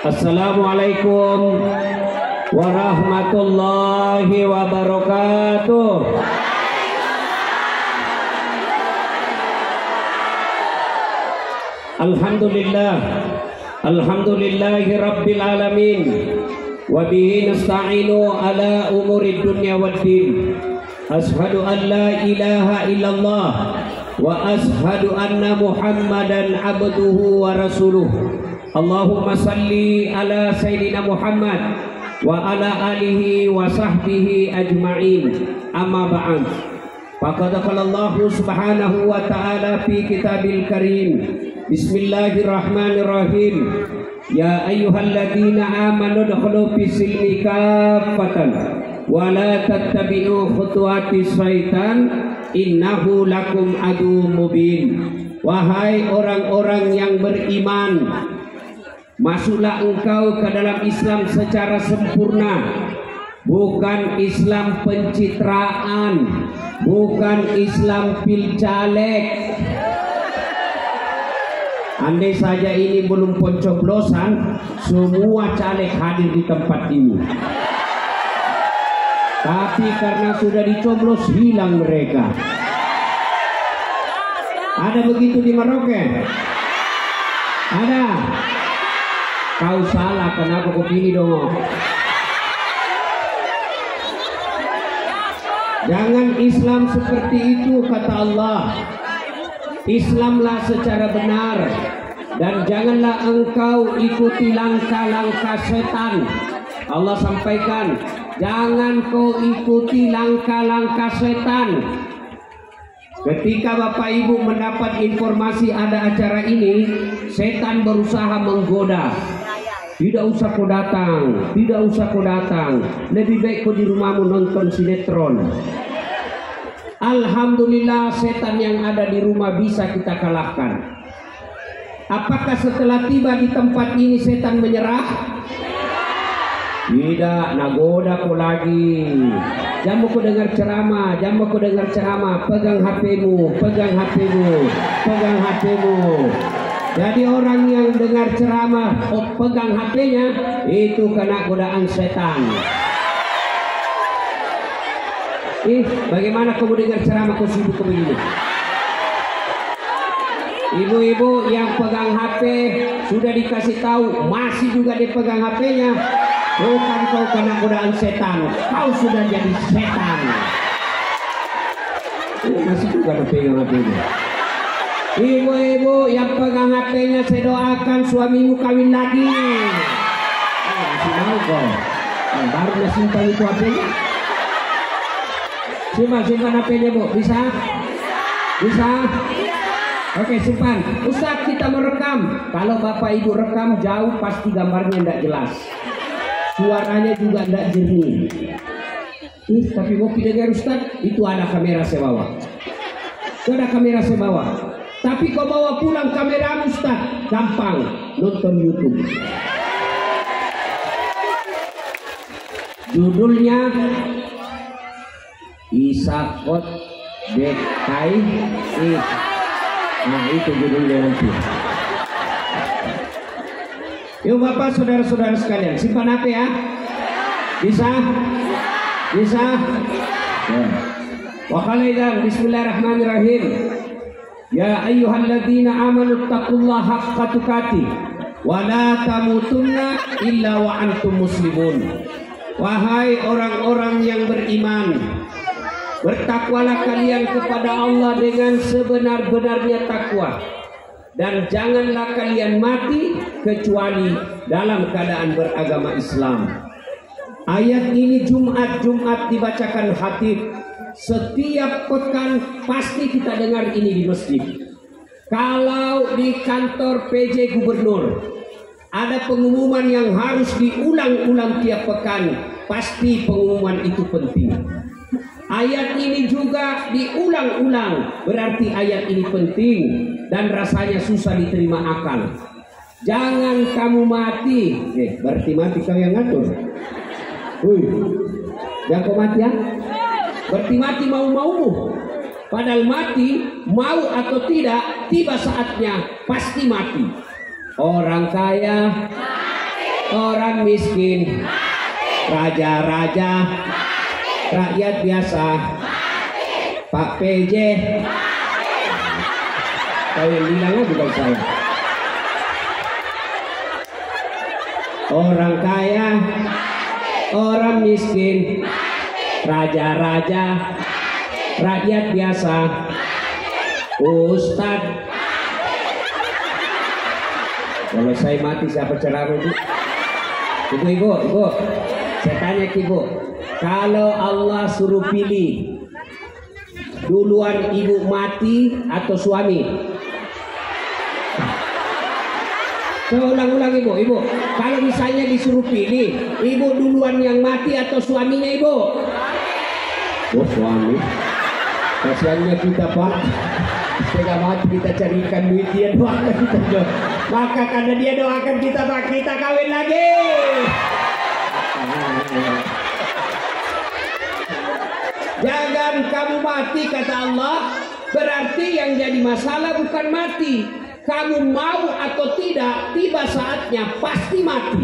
Assalamualaikum warahmatullahi wabarakatuh. Alhamdulillah, alhamdulillahi rabbil alamin. Wa bihi nasta'inu ala umuri dunya waddin. Ashhadu an la ilaha illallah wa ashhadu anna Muhammadan abduhu wa rasuluh. Allahumma salli ala Sayyidina Muhammad wa ala alihi wa sahbihi ajma'in. Amma ba'd. Faqad qala Allah subhanahu wa ta'ala fi kitabil karim. Bismillahirrahmanirrahim. Ya ayyuhalladzina amanu dkhulu fis silmi kaffatan wa la tattabi'u khutuwatis syaitan innahu lakum adu mubin. Wahai orang-orang yang beriman, masuklah engkau ke dalam Islam secara sempurna, bukan Islam pencitraan, bukan Islam pilcaleg. Andai saja ini belum pencoblosan, semua caleg hadir di tempat ini. Tapi karena sudah dicoblos, hilang mereka. Ada begitu di Merauke? Ada? Kau salah, kenapa kau pilih dong? Jangan Islam seperti itu, kata Allah. Islamlah secara benar, dan janganlah engkau ikuti langkah-langkah setan. Allah sampaikan, jangan kau ikuti langkah-langkah setan. Ketika Bapak Ibu mendapat informasi ada acara ini, setan berusaha menggoda. Tidak usah kau datang, tidak usah kau datang. Lebih baik kau di rumahmu nonton sinetron. Alhamdulillah, setan yang ada di rumah bisa kita kalahkan. Apakah setelah tiba di tempat ini setan menyerah? Tidak, nagoda kau lagi. Jangan kau dengar ceramah, jangan kau dengar ceramah. Pegang HP-mu, pegang HP-mu, pegang HP-mu. Jadi orang yang dengar ceramah, pegang HP-nya, itu kena godaan setan. Bagaimana kamu dengar ceramah kau sibuk begini? Ibu-ibu yang pegang HP sudah dikasih tahu, masih juga dipegang HP-nya. Bukan kau kena godaan setan, kau sudah jadi setan. Masih juga dipegang HP-nya. Ibu-ibu yang pegang HP-nya, saya doakan suamimu kawin lagi. Masih mau kau? Baru simpan itu HP-nya. Simpan HP-nya, Bu. Bisa? Bisa? Oke, simpan. Ustaz, kita merekam. Kalau Bapak Ibu rekam jauh, pasti gambarnya tidak jelas. Suaranya juga tidak jernih. Tapi mau dengar Ustaz, itu ada kamera saya bawa. Itu ada kamera saya bawa. Tapi kau bawa pulang kamera Ustaz, gampang. Nonton YouTube. Judulnya Isakot Dekai. Nah, itu judulnya nanti. Yuk Bapak, saudara-saudara sekalian, simpan HP ya. Bisa? Bisa? Ya. Wa khairan, bismillahirrahmanirrahim. Ya ayyuhalladzina amanu taqullaha haqqa tuqatih wa la tamutunna illa wa antum muslimun. Wahai orang-orang yang beriman, bertakwalah kalian kepada Allah dengan sebenar-benarnya takwa, dan janganlah kalian mati kecuali dalam keadaan beragama Islam. Ayat ini Jumat dibacakan khatib. Setiap pekan pasti kita dengar ini di masjid. Kalau di kantor PJ Gubernur ada pengumuman yang harus diulang-ulang tiap pekan, pasti pengumuman itu penting. Ayat ini juga diulang-ulang, berarti ayat ini penting dan rasanya susah diterima akal. Jangan kamu mati, berarti mati kau yang ngatur. Jangan kau mati ya. Berarti mati mau-maumu. Padahal mati, mau atau tidak, tiba saatnya pasti mati. Orang kaya mati. orang miskin, raja-raja, rakyat biasa, Pak PJ, kalian bilangnya bukan saya. Orang kaya, orang miskin, raja-raja, rakyat biasa, Ustadz. Kalau saya mati siapa ceramah itu? Ibu, saya tanya ke ibu, kalau Allah suruh pilih, duluan ibu mati atau suami? Saya ulang-ulang ibu, kalau misalnya disuruh pilih, ibu duluan yang mati atau suaminya ibu? Oh suami, kasihannya kita Pak. Setengah mati kita carikan duit dia doakan kita. Maka karena dia doakan kita Pak, kita kawin lagi. Jangan kamu mati kata Allah. Berarti yang jadi masalah bukan mati. Kamu mau atau tidak, tiba saatnya pasti mati.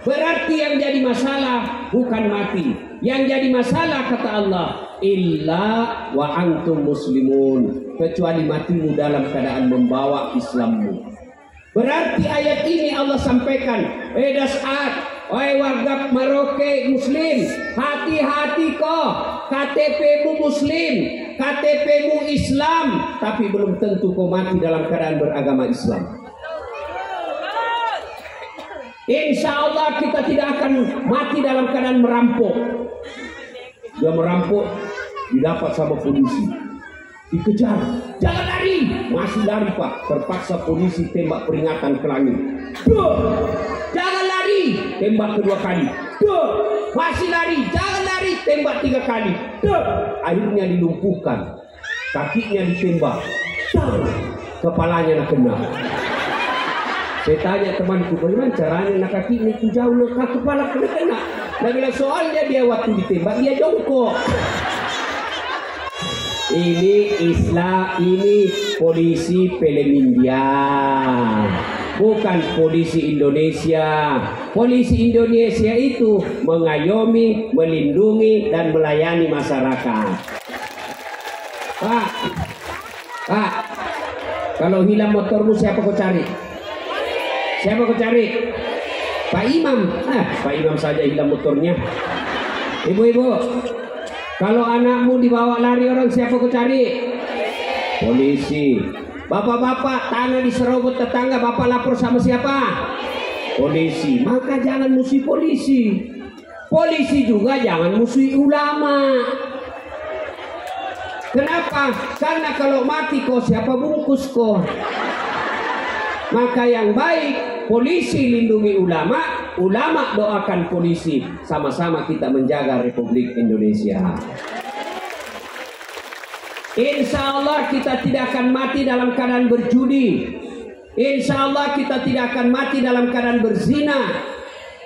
Berarti yang jadi masalah bukan mati. Yang jadi masalah kata Allah, illa wa antum muslimun, kecuali matimu dalam keadaan membawa Islammu. Berarti ayat ini Allah sampaikan, dasar, wahai warga Merauke Muslim, hati-hati kok, KTP-mu Muslim, KTP-mu Islam, tapi belum tentu kau mati dalam keadaan beragama Islam. Insya Allah kita tidak akan mati dalam keadaan merampok. Dia merampok, didapat sama polisi, dikejar, jangan lari, masih lari Pak, terpaksa polisi tembak peringatan ke langit. Jangan lari, tembak kedua kali. Masih lari, jangan lari, tembak 3 kali. Akhirnya dilumpuhkan, kakinya ditembak, kepalanya nak kena. Saya tanya temanku, bagaimana caranya nak kaki ini jauh nak kepala kena. Nah bila soalnya dia waktu ditembak dia jongkok. Ini Islam, ini polisi film India, bukan polisi Indonesia. Polisi Indonesia itu mengayomi, melindungi dan melayani masyarakat. Pak, kalau hilang motormu siapa kau cari? Siapa kau cari? Pak Imam. Pak Imam saja hilang motornya. Ibu-ibu, kalau anakmu dibawa lari orang siapa kau cari? Polisi. Bapak-bapak, tanah diserobot tetangga, bapak lapor sama siapa? Polisi. Maka jangan musuhi polisi. Polisi juga jangan musuhi ulama. Kenapa? Karena kalau mati kau siapa bungkus kau? Maka yang baik, polisi lindungi ulama, ulama doakan polisi. Sama-sama kita menjaga Republik Indonesia. Insya Allah kita tidak akan mati dalam keadaan berjudi. Insya Allah kita tidak akan mati dalam keadaan berzina.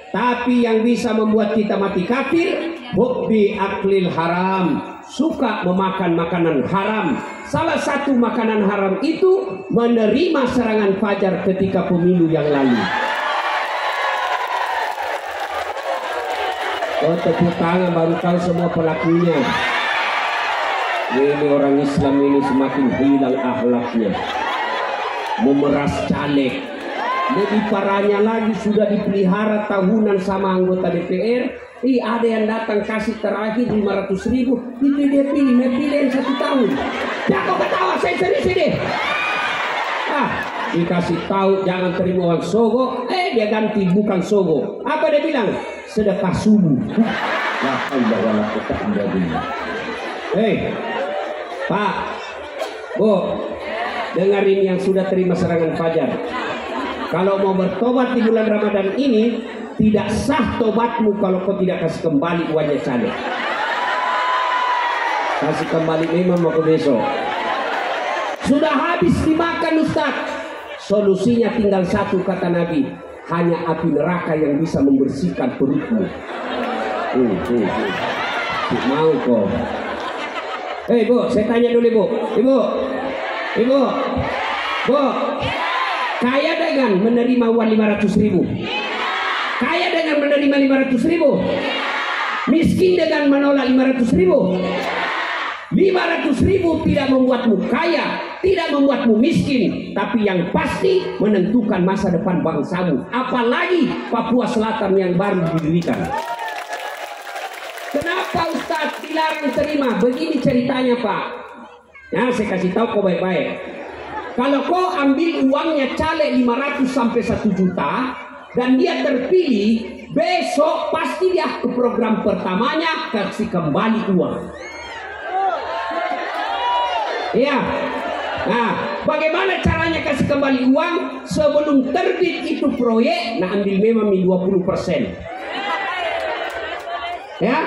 Tapi yang bisa membuat kita mati kafir, hubbi aklil haram, suka memakan makanan haram. Salah satu makanan haram itu menerima serangan fajar ketika pemilu yang lalu. Oh, tepuk tangan baru tahu semua pelakunya. Ini orang Islam ini semakin hilang akhlaknya, memeras caleg. Lebih parahnya lagi sudah dipelihara tahunan sama anggota DPR. Ada yang datang kasih terakhir 500.000, itu dia pilih yang 1 tahun. Jangan ketawa, saya serius ini. Dikasih tahu jangan terima uang sogo, dia ganti bukan sogo. Apa dia bilang? Sedekah subuh. Pak, Bu, dengarin yang sudah terima serangan fajar. Kalau mau bertobat di bulan Ramadan ini, tidak sah tobatmu kalau kau tidak kasih kembali uangnya caleg. Kasih kembali memang mau ke besok. Sudah habis dimakan Ustaz. Solusinya tinggal satu kata Nabi, hanya api neraka yang bisa membersihkan perutmu. Mau kok. Bu, saya tanya dulu Bu. Ibu, Bu, kaya dengan menerima uang 500.000? Kaya menerima 500.000? Miskin dengan menolak 500.000? 500.000 tidak membuatmu kaya, tidak membuatmu miskin, tapi yang pasti menentukan masa depan bangsamu, apalagi Papua Selatan yang baru didirikan. Kenapa Ustadz dilarang terima? Begini ceritanya Pak. Nah, saya kasih tahu kau baik-baik. Kalau kau ambil uangnya caleg 500 sampai 1 juta dan dia terpilih, besok pasti dia ke program pertamanya kasih kembali uang. Ya. Nah, bagaimana caranya kasih kembali uang? Sebelum terbit itu proyek, nah ambil memang 20%. Ya.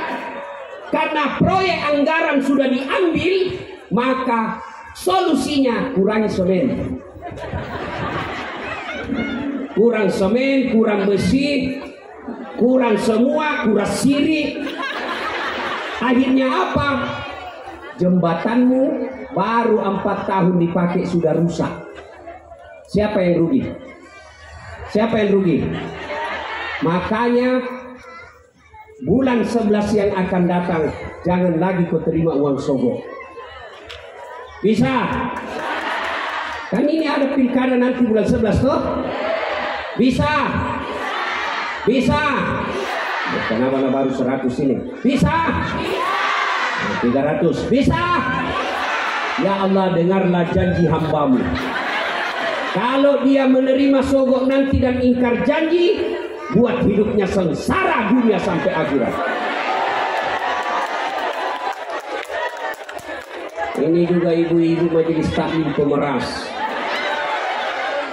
Karena proyek anggaran sudah diambil, maka solusinya kurangi semen. Kurang semen, kurang besi, kurang semua, kurang siri. Akhirnya apa? Jembatanmu baru 4 tahun dipakai sudah rusak. Siapa yang rugi? Siapa yang rugi? Makanya bulan 11 yang akan datang jangan lagi kau terima uang sogok. Bisa? Kan ini ada pilkada nanti bulan 11 toh? Bisa? Bisa? Kenapa baru 100 ini? Bisa? 300 bisa. Ya Allah, dengarlah janji hambamu. Kalau dia menerima sogok nanti dan ingkar janji, buat hidupnya sengsara dunia sampai akhirat. Ini juga ibu-ibu majelis taklim pemeras.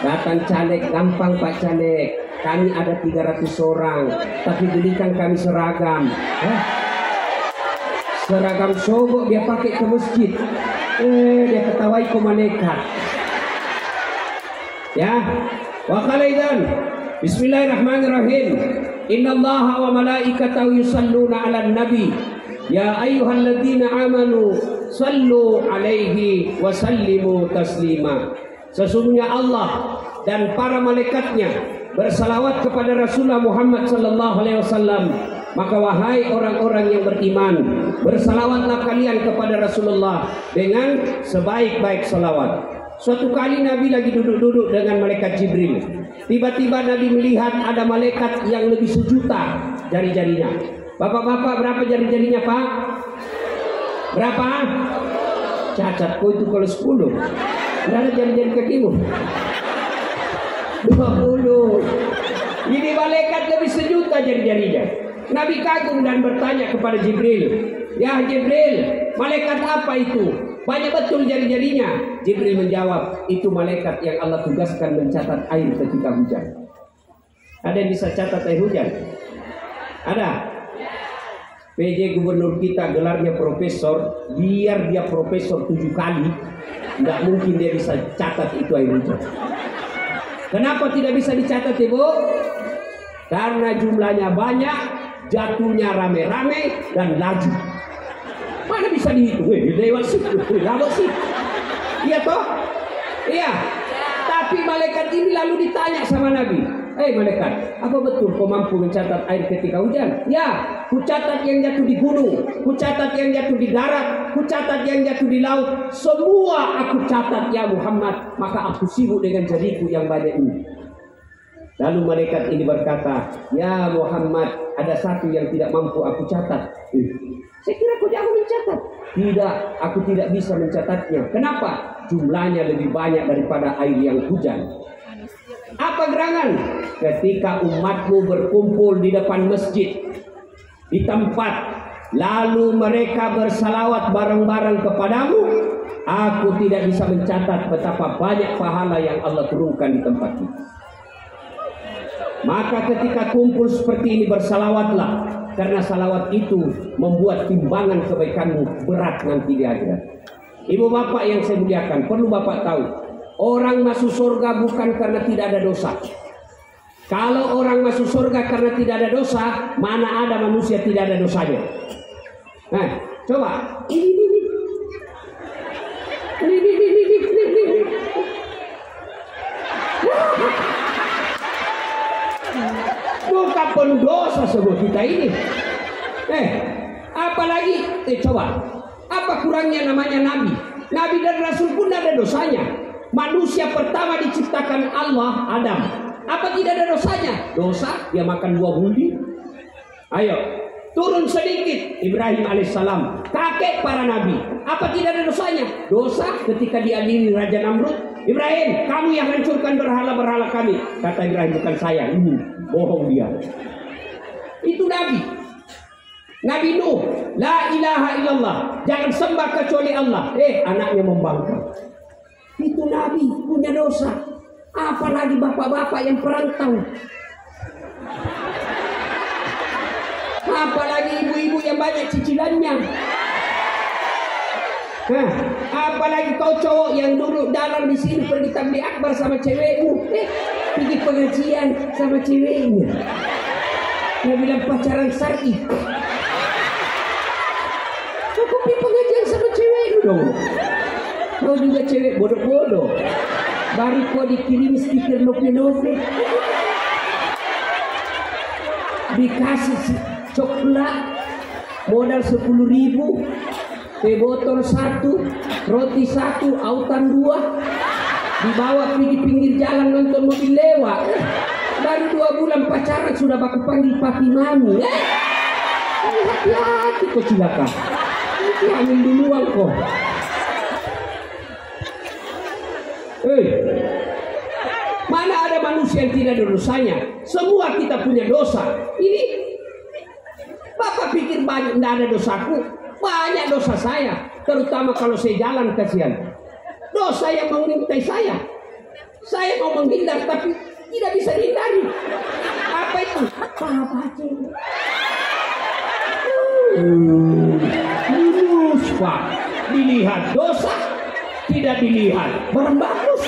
Datang caleg gampang Pak caleg. Kami ada 300 orang, tapi belikan kami seragam. Seragam sogok dia pakai ke masjid. Dia ketawai ke malaikat. Ya. Wa qalaidan. Bismillahirrahmanirrahim. Innallaha wa malaikatahu yusalluna 'alan nabi. Ya ayyuhalladzina amanu sallu 'alaihi wa sallimu taslima. Sesungguhnya Allah dan para malaikatnya bersalawat kepada Rasulullah Muhammad sallallahu alaihi wasallam. Maka wahai orang-orang yang beriman, bersalawatlah kalian kepada Rasulullah dengan sebaik-baik salawat. Suatu kali Nabi lagi duduk-duduk dengan malaikat Jibril. Tiba-tiba Nabi melihat ada malaikat yang lebih 1.000.000 jari-jarinya. Bapak-bapak berapa jari-jarinya Pak? Berapa? Cacat kau itu kalau 10. Tidak ada jari-jari kakimu. 20. Ini malaikat lebih 1.000.000 jari-jarinya. Nabi kagum dan bertanya kepada Jibril, ya Jibril, malaikat apa itu? Banyak betul jari-jarinya. Jibril menjawab, itu malaikat yang Allah tugaskan mencatat air ketika hujan. Ada yang bisa catat air hujan? Ada? PJ gubernur kita gelarnya profesor, biar dia profesor 7 kali, nggak mungkin dia bisa catat itu air hujan. Kenapa tidak bisa dicatat Ibu? Karena jumlahnya banyak, jatuhnya rame-rame dan laju. Mana bisa dihitung? Lewat sih, lama sih. Iya toh? Iya. Tapi malaikat ini lalu ditanya sama Nabi, malaikat, apa betul kau mampu mencatat air ketika hujan? Ya, ku catat yang jatuh di gunung, ku catat yang jatuh di darat, ku catat yang jatuh di laut. Semua aku catat ya Muhammad, maka aku sibuk dengan jariku yang banyak ini. Lalu malaikat ini berkata, ya Muhammad, ada satu yang tidak mampu aku catat. Saya kira kau jangan mencatat. Tidak, aku tidak bisa mencatatnya. Kenapa? Jumlahnya lebih banyak daripada air yang hujan. Apa gerangan? Ketika umatmu berkumpul di depan masjid, di tempat, lalu mereka bersalawat bareng-bareng kepadamu, aku tidak bisa mencatat betapa banyak pahala yang Allah turunkan di tempat itu. Maka ketika kumpul seperti ini bersalawatlah, karena salawat itu membuat timbangan kebaikanmu berat nanti di akhirat. Ibu bapak yang saya muliakan, perlu bapak tahu, orang masuk surga bukan karena tidak ada dosa. Kalau orang masuk surga karena tidak ada dosa, mana ada manusia tidak ada dosanya? Nah, coba ini. bukan pendosa semua kita ini. Apalagi coba, apa kurangnya namanya nabi? Nabi dan rasul pun ada dosanya. Manusia pertama diciptakan Allah, Adam. Apa tidak ada dosanya? Dosa, dia makan buah buli. Ayo, turun sedikit Ibrahim alaihissalam, kakek para nabi. Apa tidak ada dosanya? Dosa ketika diadili Raja Namrud. Ibrahim, kamu yang hancurkan berhala-berhala kami. Kata Ibrahim, bukan saya. Bohong dia. Itu nabi. Nabi Nuh, la ilaha illallah, jangan sembah kecuali Allah. Anaknya membangkang. Itu nabi punya dosa. Apalagi bapak-bapak yang perantau. Apalagi ibu-ibu yang banyak cicilannya. Apalagi kau cowok yang duduk dalam di sini pergi tabligh akbar sama cewekmu, pergi pengajian sama ceweknya. Dia bilang pacaran syar'i. Kau pergi pengajian sama cewekmu dong. Kau juga cewek bodoh-bodoh. Baru kau dikirim stiker novel-novel. Dikasih coklat modal 10.000, teh botol 1, roti 1, autan 2, dibawa pergi pinggir jalan nonton mobil lewat. Baru 2 bulan pacaran sudah baku panggil papi mami. Hati-hati kau cilaka. Nanti ambil duluan kau. Mana ada manusia yang tidak ada dosanya? Semua kita punya dosa. Ini Bapak pikir banyak tidak ada dosaku? Banyak dosa saya. Terutama kalau saya jalan, kasihan. Dosa yang mengintai saya. Saya mau menghindar tapi tidak bisa dihindari. Apa itu? Apa itu? Lulus Pak. Dilihat dosa, tidak dilihat barang bagus.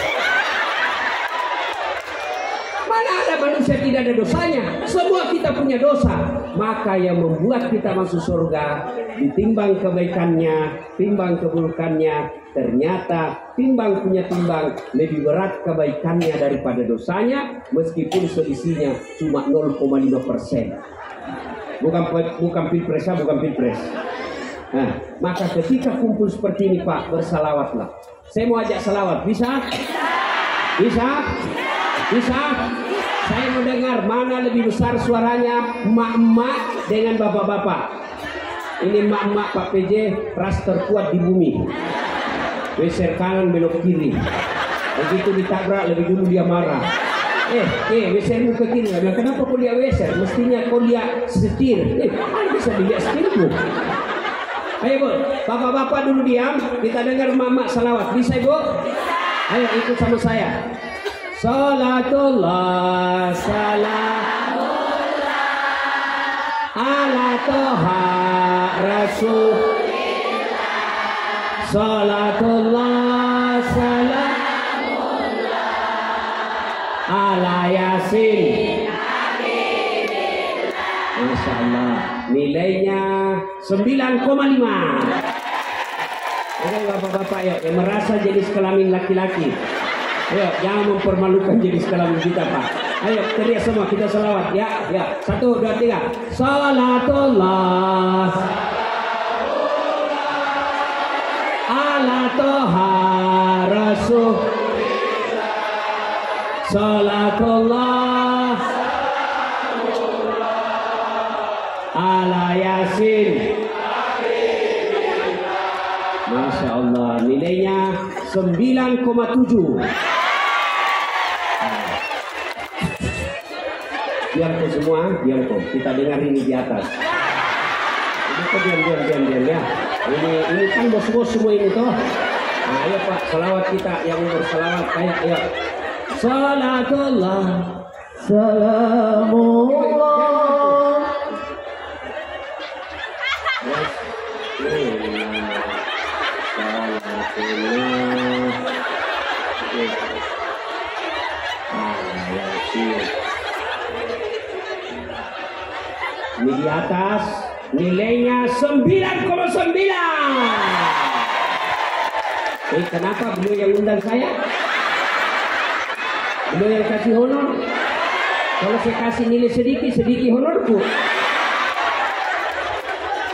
Mana ada manusia tidak ada dosanya? Semua kita punya dosa. Maka yang membuat kita masuk surga, ditimbang kebaikannya, timbang keburukannya, ternyata timbang punya timbang lebih berat kebaikannya daripada dosanya, meskipun selisihnya cuma 0,5%. Bukan pilpres, bukan pilpres. Nah, maka ketika kumpul seperti ini Pak, bersalawatlah. Saya mau ajak salawat, bisa? Bisa? Bisa? Saya mau dengar mana lebih besar suaranya, emak-emak dengan bapak-bapak. Ini emak-emak Pak PJ, ras terkuat di bumi. Geser kanan belok kiri. Begitu ditabrak lebih dulu dia marah. Gesermu ke kiri. Kenapa kau lihat geser? Mestinya kau lihat setir. Mana bisa dilihat setirmu? Ayo Bu, bapak-bapak dulu diam. Kita dengar emak-emak salawat. Bisa Bu? Ayo ikut sama saya. Salatullah salamullah ala toha rasulillah. Salatullah salamullah ala yasin. Masya Allah, nilainya 9,5. Oke bapak-bapak ya, yang merasa jenis kelamin laki-laki, ayo jangan mempermalukan jenis kelamin kita Pak. Ayo teriak semua, kita salawat ya. 1, 2, 3. Salatullah ala toha rasulillah. Salatullah ala yasin. Masya Allah, nilainya 9,7. Diam kok semua, diam kok. Kita dengar ini di atas. Ini kok diam ya. Ini kan bos-bos semua ini toh. Nah, ayo Pak, salawat kita yang bersalawat kayak ayo. Salatullah salamullah. Ini di atas nilainya 9,9. Kenapa beliau yang undang saya? Beliau yang kasih honor? Kalau saya kasih nilai sedikit honorku.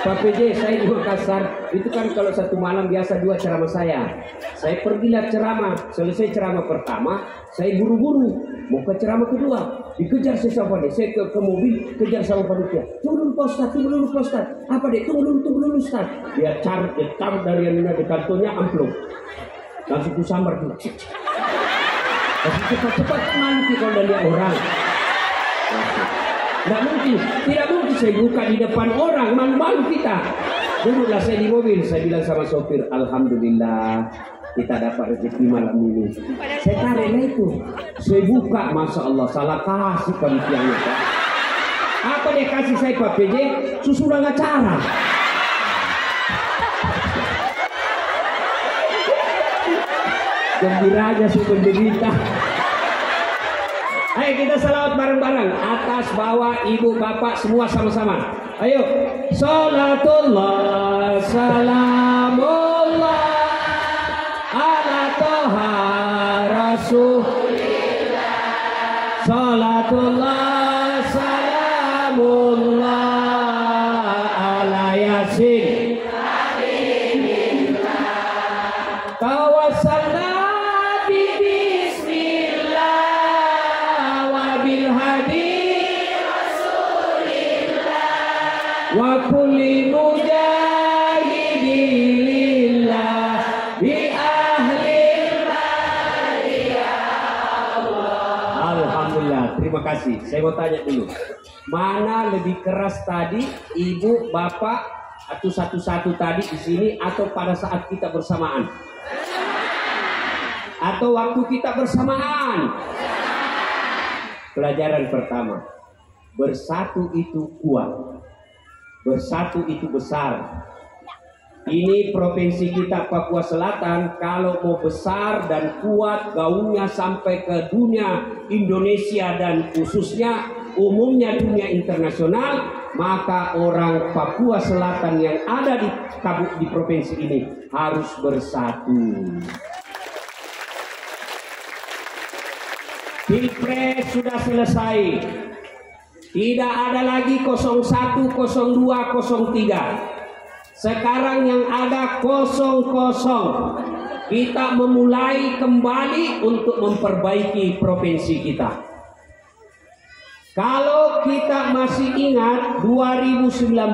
Pak PJ, saya di Makassar, itu kan kalau satu malam biasa 2 ceramah saya. Saya pergilah ceramah, selesai ceramah pertama, saya buru-buru mau ke ceramah kedua. Dikejar saya sama dia, saya ke mobil, kejar sama panitia. Tunggu dulu Pak Ustaz. Apa deh? Tunggu dulu Ustaz. Dia taruh dari yang di kantongnya amplop. Langsung ku sambar dulu. Langsung cepat nanti kalau dia orang. Tidak mungkin saya buka di depan orang, malu-malu kita. Dululah saya di mobil, saya bilang sama sopir, alhamdulillah kita dapat rezeki malam ini. Saya tarik itu, saya buka, masya Allah, salah kasih panitianya. Apa dia kasih saya Pak PJ? Susulan acara. Gembiranya saya menderita. Ayo kita salawat bareng-bareng, atas bawah ibu bapak semua sama-sama. Ayo, salatullah salamullah ala toha rasulillah. Salatullah salamullah ala yasin tawassalna wa kulli mujahidilillah bi ahli Allah. Alhamdulillah, terima kasih. Saya mau tanya dulu, mana lebih keras tadi, ibu, bapak, atau satu-satu tadi di sini, atau pada saat kita bersamaan? Atau waktu kita bersamaan? Pelajaran pertama, bersatu itu kuat. Bersatu itu besar. Ini provinsi kita Papua Selatan, kalau mau besar dan kuat gaungnya sampai ke dunia Indonesia dan khususnya umumnya dunia internasional, maka orang Papua Selatan yang ada di provinsi ini harus bersatu. Pilpres sudah selesai. Tidak ada lagi 01, 02, 03. Sekarang yang ada 00. Kita memulai kembali untuk memperbaiki provinsi kita. Kalau kita masih ingat 2019,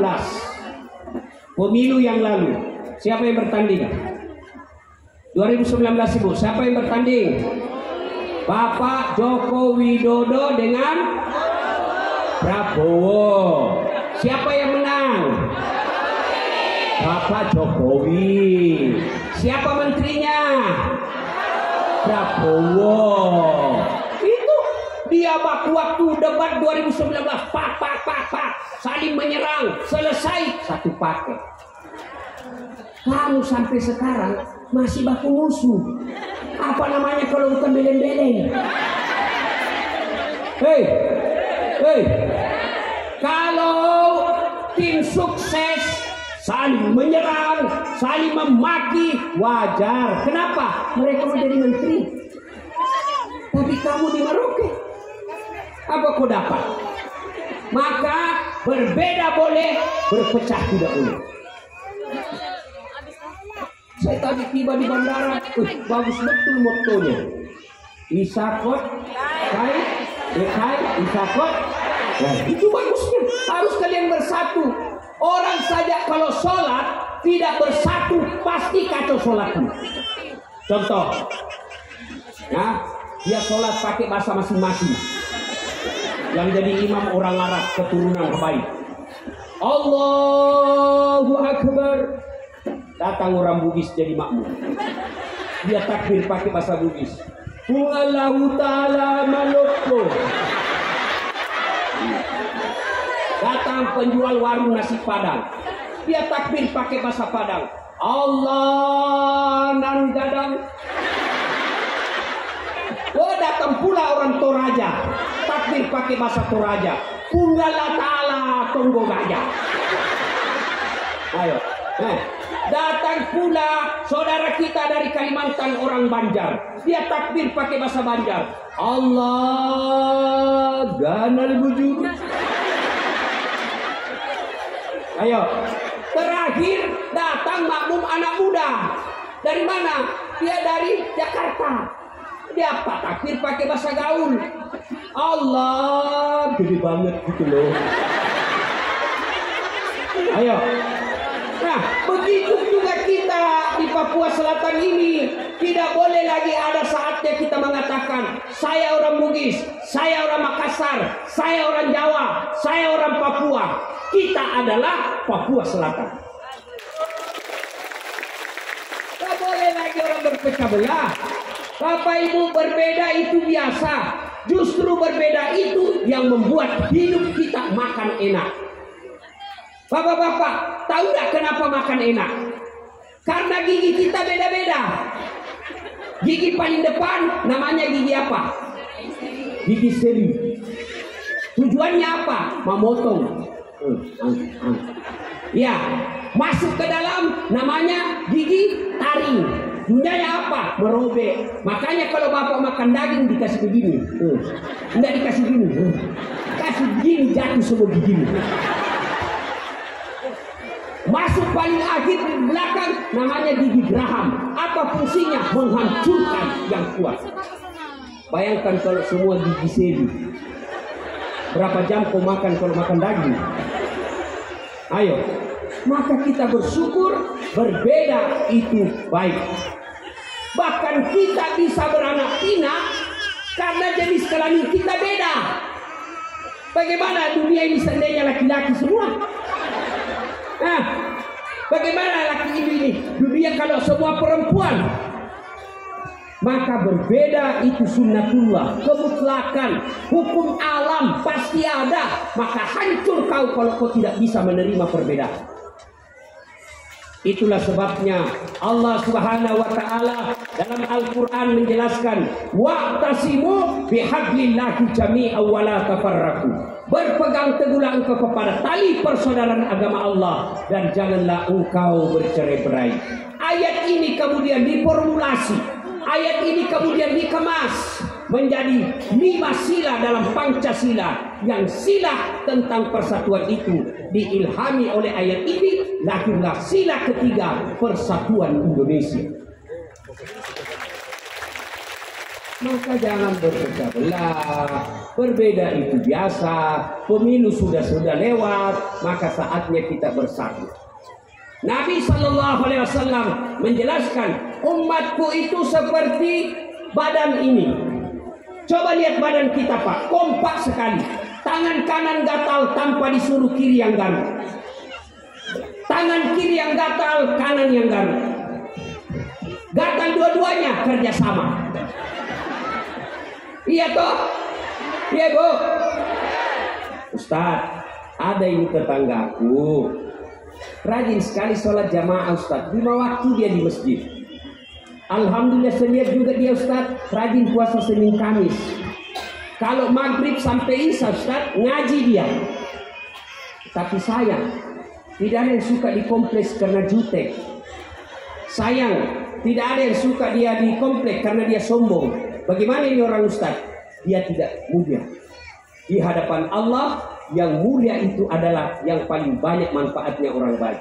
pemilu yang lalu, siapa yang bertanding? 2019 Ibu, siapa yang bertanding? Bapak Joko Widodo dengan Prabowo. Siapa yang menang? Bapak Jokowi. Siapa menterinya? Prabowo. Itu dia waktu debat 2019, pak, saling menyerang, selesai satu paket. Kamu sampai sekarang masih baku musuh. Apa namanya kalau bukan beleng-beleng? Hei, kalau tim sukses saling menyerang, saling memaki, wajar. Kenapa? Mereka menjadi menteri. Tapi kamu di Merauke, apa kau dapat? Maka berbeda boleh, berpecah tidak boleh. Saya tadi tiba di bandara, bagus betul motonya. Isakot, Isakot. Nah, itu bagusnya. Harus kalian bersatu. Orang saja kalau sholat tidak bersatu pasti kacau sholatnya. Contoh, ya, dia sholat pakai bahasa masing-masing. Yang jadi imam orang Arab keturunan baik. Allahu Akbar. Datang orang Bugis jadi makmum. Dia takbir pakai bahasa Bugis. Allahu Ta'ala Maloko. Datang penjual warung nasi Padang. Dia takbir pakai bahasa Padang. Allah nan gadang. Oh, datang pula orang Toraja. Takbir pakai bahasa Toraja. Punggala Ta'ala Tonggo Gajah. Ayo, Nah, datang pula saudara kita dari Kalimantan, orang Banjar. Dia takbir pakai bahasa Banjar. Allah ganal wujud. Ayo. Terakhir datang makmum anak muda. Dari mana? Dia dari Jakarta. Dia apa? Takbir pakai bahasa gaul. Allah gede banget gitu loh. Ayo. Nah, begitu juga kita di Papua Selatan ini. Tidak boleh lagi ada saatnya kita mengatakan saya orang Bugis, saya orang Makassar, saya orang Jawa, saya orang Papua. Kita adalah Papua Selatan. Tidak boleh lagi orang berpecah belah. Bapak Ibu, berbeda itu biasa. Justru berbeda itu yang membuat hidup kita makan enak. Bapak-bapak, tahu nggak kenapa makan enak? Karena gigi kita beda-beda. Gigi paling depan namanya gigi apa? Gigi seri. Tujuannya apa? Memotong. Ya, masuk ke dalam namanya gigi taring. Tujuannya apa? Merobek. Makanya kalau bapak makan daging dikasih begini. Enggak dikasih gini. Kasih begini jatuh semua gigimu. Masuk paling akhir di belakang namanya gigi geraham. Apa fungsinya? Menghancurkan yang kuat. Bayangkan kalau semua gigi seri. Berapa jam kau makan kalau makan daging? Ayo. Maka kita bersyukur berbeda itu baik. Bahkan kita bisa beranak pinak karena jenis kelamin kita beda. Bagaimana dunia ini seandainya laki-laki semua? Nah, bagaimana laki ini? Dunia kalau semua perempuan. Maka berbeda itu sunnatullah, kemutlakan, hukum alam pasti ada. Maka hancur kau kalau kau tidak bisa menerima perbedaan. Itulah sebabnya Allah Subhanahu wa taala dalam Al-Qur'an menjelaskan wa'tasimu bihablillahi jami'an wa la tafarraqu. Berpegang teguhlah engkau kepada tali persaudaraan agama Allah dan janganlah engkau bercerai-berai. Ayat ini kemudian diformulasi, ayat ini kemudian dikemas menjadi 5 sila dalam Pancasila. Yang sila tentang persatuan itu diilhami oleh ayat ini, lahirlah sila ketiga, persatuan Indonesia. Maka jangan berpecah belah. Berbeda itu biasa. Pemilu sudah lewat, maka saatnya kita bersatu. Nabi Shallallahu Alaihi Wasallam menjelaskan umatku itu seperti badan ini. Coba lihat badan kita Pak, kompak sekali. Tangan kanan gatal tanpa disuruh kiri yang garuk. Tangan kiri yang gatal, kanan yang garuk. Gatal dua-duanya kerjasama. Iya toh? Iya Bu. Ustaz, ada ini tetanggaku. Rajin sekali sholat jamaah Ustaz. 5 waktu dia di masjid. Alhamdulillah saya lihat juga dia Ustaz. Rajin puasa Senin Kamis. Kalau maghrib sampai isya Ustaz, ngaji dia. Tapi sayang, tidak ada yang suka di kompleks karena jutek. Sayang, tidak ada yang suka dia di kompleks karena dia sombong. Bagaimana ini orang Ustaz? Dia tidak mulia. Di hadapan Allah, yang mulia itu adalah yang paling banyak manfaatnya orang baik.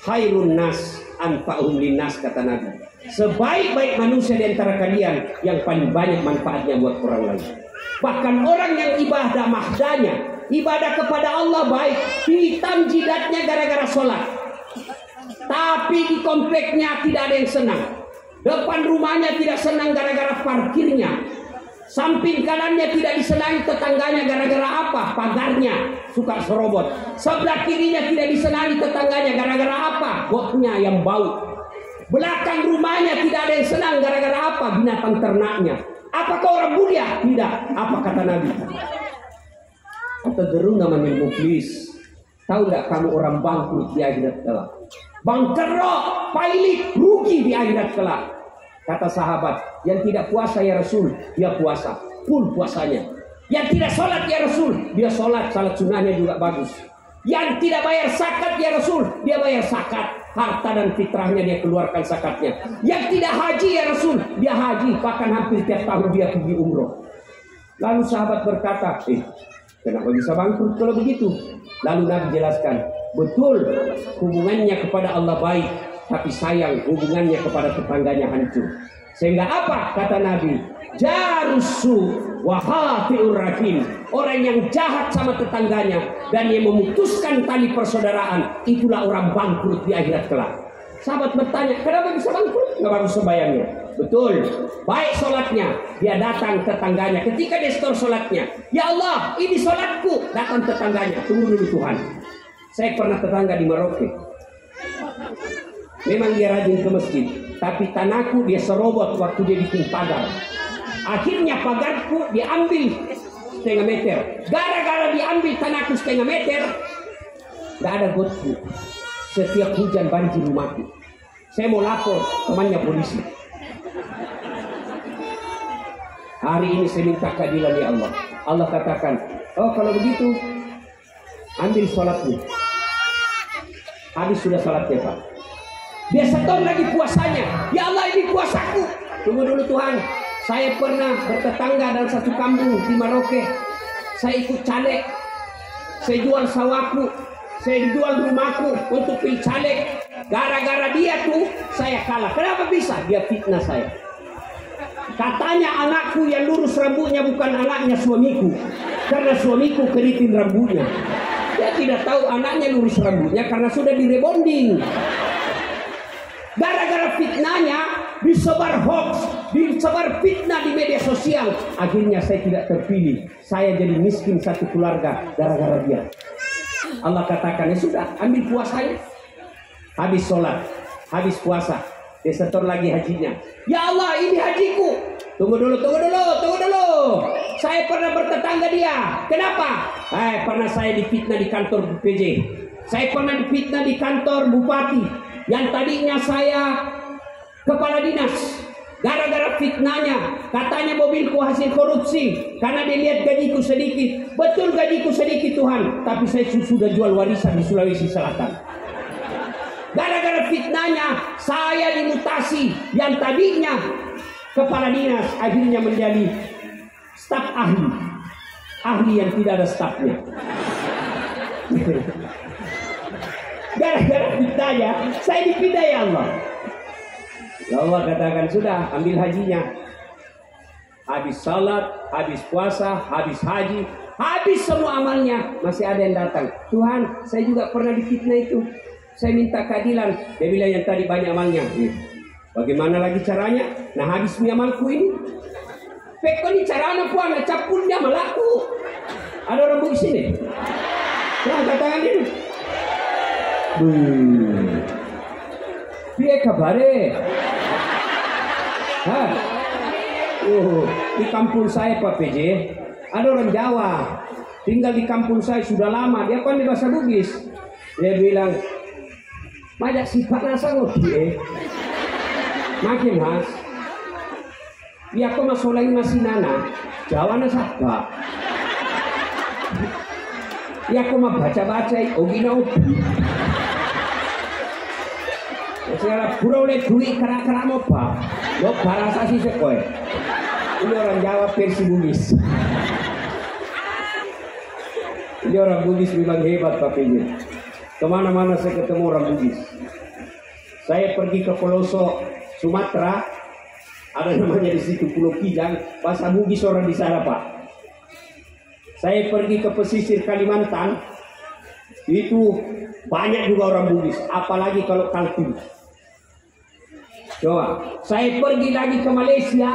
Khairun nas anfa'uhum linnas, kata Nabi. Sebaik-baik manusia di antara kalian yang paling banyak manfaatnya buat orang lain. Bahkan orang yang ibadah mahdanya, ibadah kepada Allah baik, hitam jidatnya gara-gara sholat. Tapi di kompleknya tidak ada yang senang. Depan rumahnya tidak senang gara-gara parkirnya. Samping kanannya tidak disenangi tetangganya gara-gara apa? Pagarnya suka serobot. Sebelah kirinya tidak disenangi tetangganya gara-gara apa? Gotnya yang bau. Belakang rumahnya tidak ada yang senang gara-gara apa? Binatang ternaknya. Apakah orang mulia? Tidak. Apa kata Nabi? Kata deruna manil muflis. Tahu tidak kamu orang bangkrut di akhirat kelak? Bangkrut, pailit, rugi di akhirat kelak. Kata sahabat, yang tidak puasa ya Rasul, dia puasa, full puasanya. Yang tidak sholat ya Rasul, dia sholat, salat sunnahnya juga bagus. Yang tidak bayar zakat ya Rasul, dia bayar zakat. Harta dan fitrahnya dia keluarkan zakatnya. Yang tidak haji ya Rasul, dia haji. Bahkan hampir tiap tahun dia pergi umroh. Lalu sahabat berkata, kenapa bisa bangkrut kalau begitu? Lalu Nabi jelaskan, betul hubungannya kepada Allah baik, tapi sayang hubungannya kepada tetangganya hancur. Sehingga apa kata Nabi? Jarusu wahatiur rahim. Orang yang jahat sama tetangganya dan yang memutuskan tali persaudaraan, itulah orang bangkrut di akhirat kelak. Sahabat bertanya, kenapa bisa bangkrut? Nggak bagus sembahyangnya. Betul, baik sholatnya. Dia datang tetangganya. Ketika dia setor sholatnya, ya Allah, ini sholatku. Datang tetangganya, tunggu dulu Tuhan. Saya pernah tetangga di Merauke. Memang dia rajin ke masjid, tapi tanahku dia serobot waktu dia bikin pagar. Akhirnya pagarku diambil setengah meter. Gara-gara diambil tanahku setengah meter, gak ada gotku. Setiap hujan banjir rumahku. Saya mau lapor, temannya polisi. Hari ini saya minta keadilan ya Allah. Allah katakan, oh kalau begitu, ambil sholatmu. Habis sudah sholatnya Pak. Dia setor lagi puasanya. Ya Allah, ini puasaku. Tunggu dulu Tuhan. Saya pernah bertetangga dalam satu kampung di Merauke. Saya ikut caleg. Saya jual sawahku. Saya jual rumahku untuk pilih caleg. Gara-gara dia tuh saya kalah. Kenapa bisa? Dia fitnah saya. Katanya anakku yang lurus rambutnya bukan anaknya suamiku. Karena suamiku keriting rambutnya. Dia tidak tahu anaknya lurus rambutnya karena sudah direbonding. Gara-gara fitnahnya disebar hoax, disebar fitnah di media sosial. Akhirnya saya tidak terpilih. Saya jadi miskin satu keluarga gara-gara dia. Allah katakan, ya sudah, ambil puasanya. Habis sholat, habis puasa, dia setor lagi hajinya. Ya Allah, ini hajiku. Tunggu dulu. Saya pernah bertetangga dia. Kenapa? Pernah saya difitnah di kantor PJ. Saya pernah difitnah di kantor bupati. Yang tadinya saya kepala dinas, gara-gara fitnahnya, katanya mobilku hasil korupsi, karena dia lihat gajiku sedikit. Betul gajiku sedikit Tuhan, tapi saya sudah jual warisan di Sulawesi Selatan. Gara-gara fitnahnya, saya dimutasi, yang tadinya kepala dinas, akhirnya menjadi staf ahli. Ahli yang tidak ada stafnya. Gara-gara fitnahnya, saya dipindah ya Allah. Ya Allah katakan sudah, ambil hajinya. Habis salat, habis puasa, habis haji, habis semua amalnya, masih ada yang datang. Tuhan, saya juga pernah difitnah itu. Saya minta keadilan. Dia bilang yang tadi banyak amalnya. Bagaimana lagi caranya? Nah habis amalku ini. Pekon ini caranya puan, capun dia malaku. Ada orang di sini. Nah katakan ini. Piye kabare? Di kampung saya Pak PJ ada orang Jawa tinggal di kampung saya sudah lama. Dia pandai bahasa Bugis. Dia bilang, "Majak sifat nasa ngopi makin mas. Dia kok masolai masih nana Jawa nasabah. Ya kok mah baca-baca ogina opi. Sekarang pura oleh duit kerak-kerak mau pak, lo barasa sih sekoe. Ini orang Jawa versi Bugis. Ini orang Bugis memang hebat Pak PJ. Kemana-mana saya ketemu orang Bugis. Saya pergi ke pelosok Sumatera, ada namanya di situ Pulau Kijang, bahasa Bugis orang di sana Pak. Saya pergi ke pesisir Kalimantan, itu banyak juga orang Bugis, apalagi kalau Kaltim. Coba, saya pergi lagi ke Malaysia,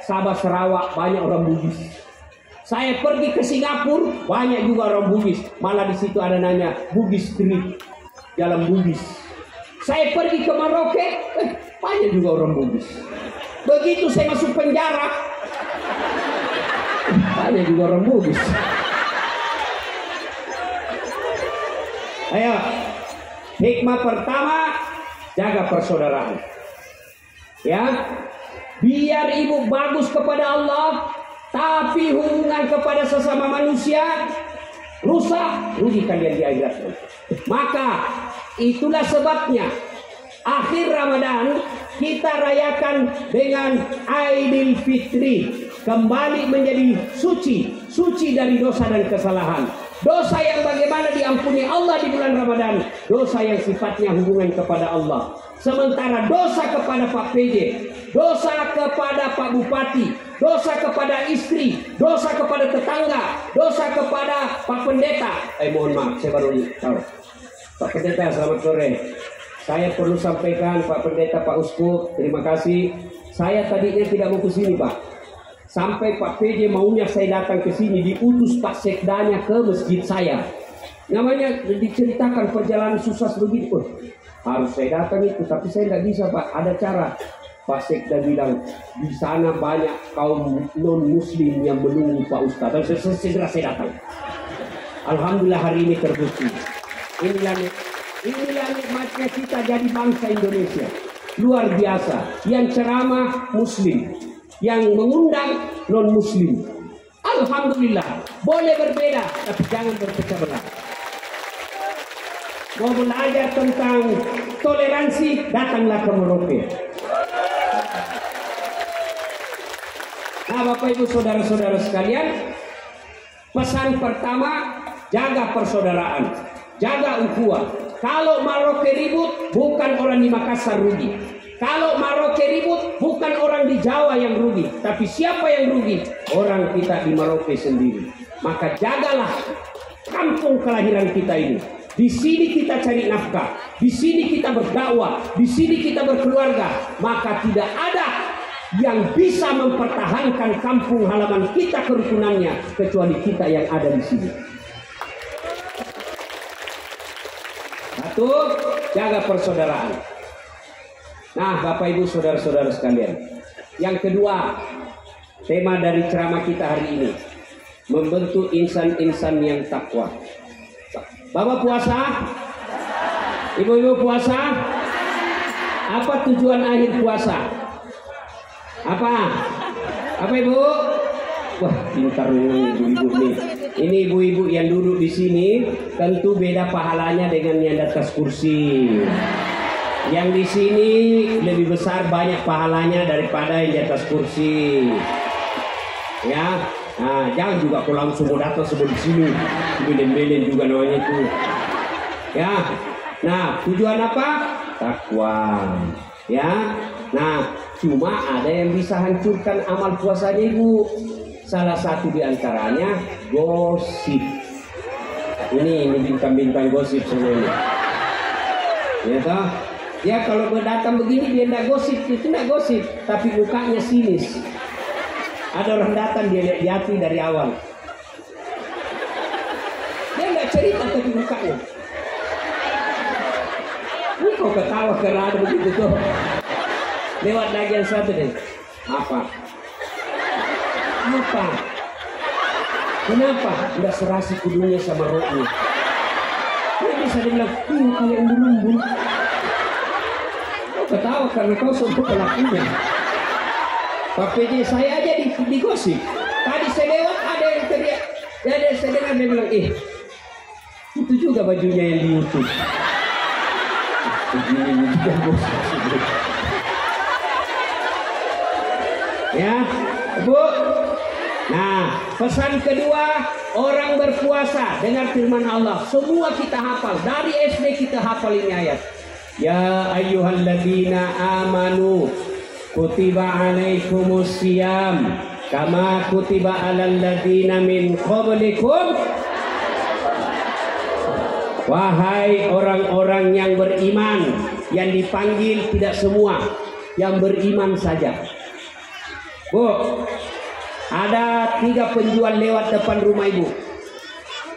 Sabah Sarawak banyak orang Bugis. Saya pergi ke Singapura banyak juga orang Bugis. Malah di situ ada nanya Bugis Street, jalan Bugis. Saya pergi ke Merauke, banyak juga orang Bugis. Begitu saya masuk penjara, banyak juga orang Bugis. Ayo, hikmah pertama, jaga persaudaraan. Ya, biar ibu bagus kepada Allah, tapi hubungan kepada sesama manusia rusak, rugi kalian di akhirat. Maka itulah sebabnya akhir Ramadan kita rayakan dengan Aidil Fitri, kembali menjadi suci dari dosa dan kesalahan. Dosa yang bagaimana diampuni Allah di bulan Ramadan, dosa yang sifatnya hubungan kepada Allah. Sementara dosa kepada Pak PJ, dosa kepada Pak Bupati, dosa kepada istri, dosa kepada tetangga, dosa kepada Pak Pendeta. Mohon maaf, saya baru tahu. Pak Pendeta, selamat sore. Saya perlu sampaikan Pak Pendeta, Pak Uskup, terima kasih. Saya tadinya tidak mau ke sini, Pak. Sampai Pak PJ maunya saya datang ke sini, diutus Pak Sekdanya ke masjid saya. Namanya diceritakan perjalanan susah begitu. Harus saya datang itu, tapi saya nggak bisa, Pak. Ada cara. Pak Sekda bilang di sana banyak kaum non Muslim yang menunggu Pak Ustadz. Dan segera saya datang. Alhamdulillah hari ini terbukti. Inilah nikmatnya kita jadi bangsa Indonesia. Luar biasa. Yang ceramah Muslim, yang mengundang non Muslim. Alhamdulillah. Boleh berbeda, tapi jangan berpecah belah. Mau belajar tentang toleransi, datanglah ke Merauke. Nah, Bapak Ibu saudara-saudara sekalian, pesan pertama, jaga persaudaraan, jaga ukhuwah. Kalau Merauke ribut, bukan orang di Makassar rugi. Kalau Merauke ribut, bukan orang di Jawa yang rugi, tapi siapa yang rugi? Orang kita di Merauke sendiri. Maka jagalah kampung kelahiran kita ini. Di sini kita cari nafkah, di sini kita berdakwah, di sini kita berkeluarga. Maka tidak ada yang bisa mempertahankan kampung halaman kita kerukunannya kecuali kita yang ada di sini. Satu, jaga persaudaraan. Nah, Bapak Ibu saudara-saudara sekalian, yang kedua, tema dari ceramah kita hari ini, membentuk insan-insan yang takwa. Bapak puasa? Ibu-ibu puasa? Apa tujuan akhir puasa? Apa? Apa Ibu? Wah, pintar ibu-ibu nih. Ini ibu-ibu yang duduk di sini tentu beda pahalanya dengan yang di atas kursi. Yang di sini lebih besar banyak pahalanya daripada yang di atas kursi. Ya. Nah, jangan juga kau langsung mau datang sebelum sini, belen-belen juga namanya itu. Ya, nah tujuan apa? Takwa. Ya, nah cuma ada yang bisa hancurkan amal puasanya Ibu. Salah satu diantaranya gosip. Ini bintang-bintang gosip semuanya. Ya toh? Ya kalau datang begini dia tidak gosip, itu tidak gosip, tapi mukanya sinis. Ada orang datang dia lihat di hati dari awal. Dia nggak cerita tapi mukanya. Ini kok ketawa karena ada begitu tuh. Lewat lagi yang satu deh. Apa? Apa? Kenapa? Udah serasi kudunya sama rohnya. Dia bisa dibilang, kayak embun-embun. Kau ketawa karena kau sebut pelakunya. Pak PJ saya aja digosip. Tadi saya lewat ada yang teriak. Jadi saya dengar dia bilang, itu juga bajunya yang di YouTube. Begini juga gosip. Ya, Bu. Nah, pesan kedua, orang berpuasa dengar firman Allah. Semua kita hafal. Dari SD kita hafal ini ayat. Ya ayyuhalladzina amanu kutiba alaikumus siyam kama kutiba alal ladzina min qablikum. Wahai orang-orang yang beriman, yang dipanggil tidak semua, yang beriman saja. Bu, ada 3 penjual lewat depan rumah Ibu.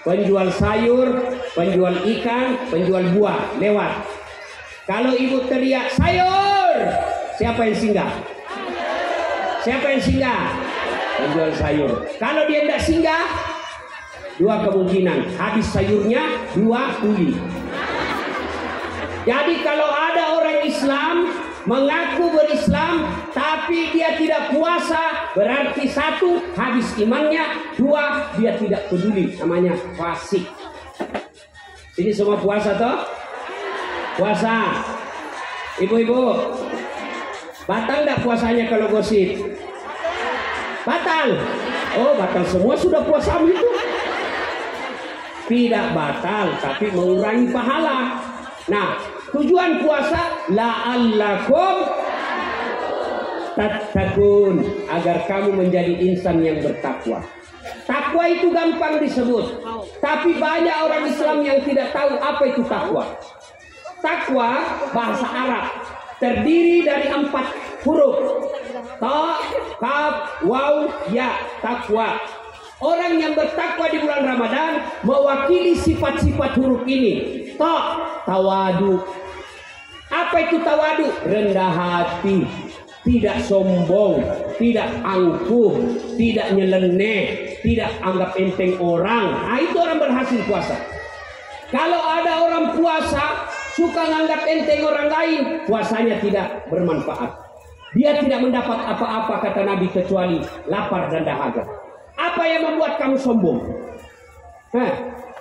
Penjual sayur, penjual ikan, penjual buah lewat. Kalau Ibu teriak sayur, siapa yang singgah? Siapa yang singgah? Penjual sayur. Kalau dia tidak singgah, 2 kemungkinan. Habis sayurnya, 2 kuli. Jadi kalau ada orang Islam mengaku berislam tapi dia tidak puasa, berarti satu, habis imannya, dua, dia tidak peduli, namanya fasik. Ini semua puasa toh? Puasa. Ibu-ibu, batal enggak puasanya kalau gosip? Batal. Oh, batal semua sudah puasa itu. Tidak batal, tapi mengurangi pahala. Nah, tujuan puasa la'allakum tattaqun, agar kamu menjadi insan yang bertakwa. Takwa itu gampang disebut, tapi banyak orang Islam yang tidak tahu apa itu takwa. Takwa bahasa Arab terdiri dari 4 huruf. Ta, kaf, waw, ya, takwa. Orang yang bertakwa di bulan Ramadan mewakili sifat-sifat huruf ini. Ta, tawadu. Apa itu tawadu? Rendah hati, tidak sombong, tidak angkuh, tidak nyeleneh, tidak anggap enteng orang. Nah, itu orang berhasil puasa. Kalau ada orang puasa suka menganggap enteng orang lain, puasanya tidak bermanfaat. Dia tidak mendapat apa-apa, kata Nabi, kecuali lapar dan dahaga. Apa yang membuat kamu sombong?